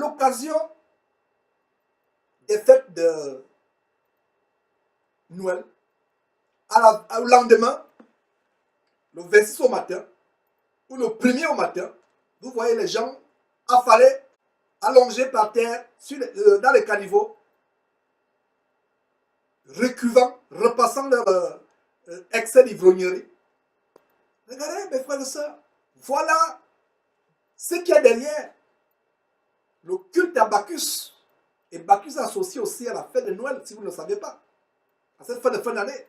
l'occasion des fêtes de Noël, au lendemain, le 26 au matin, ou le 1er au matin, vous voyez les gens affalés, allongés par terre, dans les caniveaux, recuvant, repassant leur excès d'ivrognerie. Regardez, mes frères et sœurs, voilà ce qu'il y a derrière le culte à Bacchus. Et Bacchus est associé aussi à la fête de Noël, si vous ne le savez pas. À cette fête de fin d'année.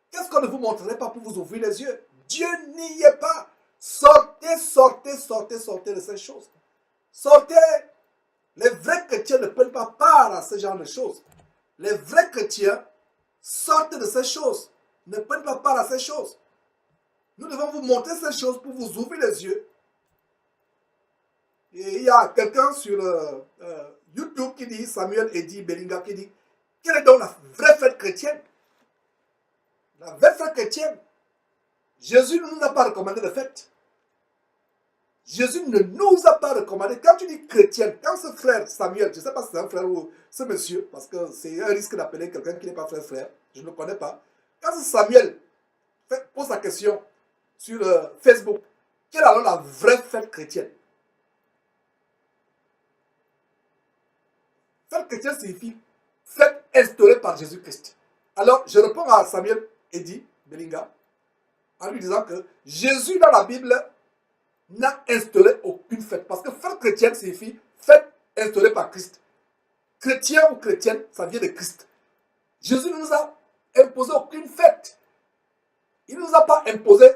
Qu'est-ce qu'on ne vous montrerait pas pour vous ouvrir les yeux? Dieu n'y est pas. Sortez, sortez, sortez, sortez de ces choses. Sortez. Les vrais chrétiens ne prennent pas part à ce genre de choses. Les vrais chrétiens sortent de ces choses. Ne prennent pas part à ces choses. Nous devons vous montrer ces choses pour vous ouvrir les yeux. Et il y a quelqu'un sur YouTube qui dit, Samuel Eddy Bellinga, qui dit, quelle est donc la vraie fête chrétienne? La vraie fête chrétienne. Jésus ne nous a pas recommandé de fête. Jésus ne nous a pas recommandé. Quand tu dis chrétienne, quand ce frère Samuel, je ne sais pas si c'est un frère ou ce monsieur, parce que c'est un risque d'appeler quelqu'un qui n'est pas frère, je ne le connais pas. Quand ce Samuel pose la question sur Facebook, quelle est alors la vraie fête chrétienne? Fête chrétienne signifie fête instaurée par Jésus-Christ. Alors, je réponds à Samuel Eddy Bellinga en lui disant que Jésus dans la Bible n'a instauré aucune fête. Parce que fête chrétienne signifie fête instaurée par Christ. Chrétien ou chrétienne, ça vient de Christ. Jésus ne nous a imposé aucune fête. Il ne nous a pas imposé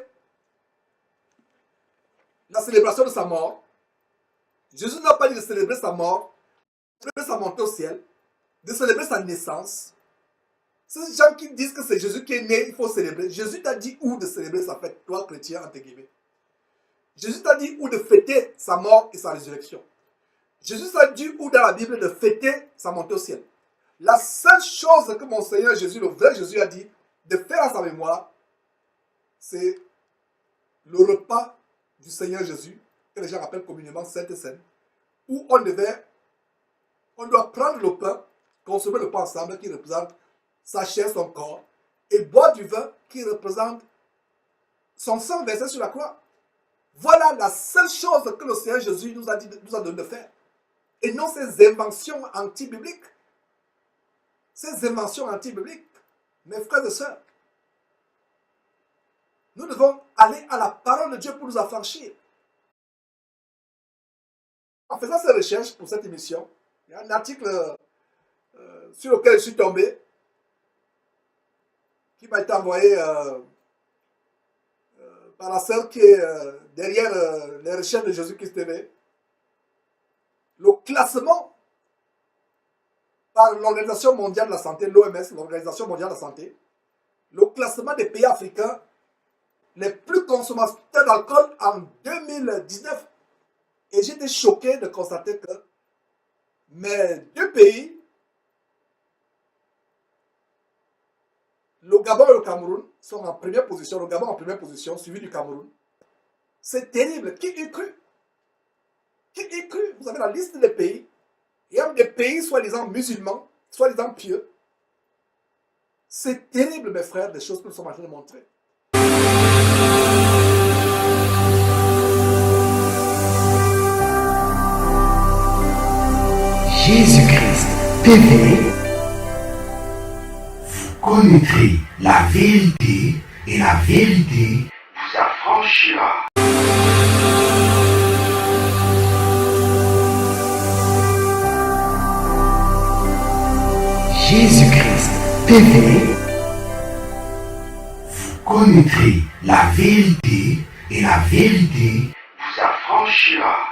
la célébration de sa mort. Jésus n'a pas dit de célébrer sa mort, de célébrer sa montée au ciel, de célébrer sa naissance. Ces gens qui disent que c'est Jésus qui est né, il faut célébrer. Jésus t'a dit où de célébrer sa fête, toi chrétien, entre guillemets. Jésus t'a dit où de fêter sa mort et sa résurrection. Jésus t'a dit où dans la Bible de fêter sa montée au ciel. La seule chose que mon Seigneur Jésus, le vrai Jésus, a dit de faire à sa mémoire, c'est le repas du Seigneur Jésus, que les gens appellent communément Sainte Seine, où on doit prendre le pain, consommer le pain ensemble qui représente sa chair, son corps, et boire du vin qui représente son sang versé sur la croix. Voilà la seule chose que le Seigneur Jésus nous a donné de faire. Et non ces inventions anti-bibliques. Ces inventions anti-bibliques. Mes frères et sœurs, nous devons aller à la parole de Dieu pour nous affranchir. En faisant ces recherches pour cette émission, il y a un article sur lequel je suis tombé, qui m'a été envoyé par la sœur qui est derrière les recherches de Jésus-Christ TV. Le classement par l'Organisation mondiale de la santé, l'OMS, l'Organisation mondiale de la santé, le classement des pays africains les plus consommateurs d'alcool en 2019. Et j'étais choqué de constater que mes deux pays, le Gabon et le Cameroun, sont en première position. Le Gabon en première position, suivi du Cameroun. C'est terrible. Qui y cru? Qui y cru? Vous avez la liste des pays. Il y a des pays soi-disant musulmans, soi-disant pieux. C'est terrible, mes frères, des choses que nous sommes en train de montrer. Jésus-Christ TV, vous connaîtrez la vérité et la vérité vous affranchira. Jésus-Christ TV, vous connaîtrez la vérité et la vérité vous affranchira.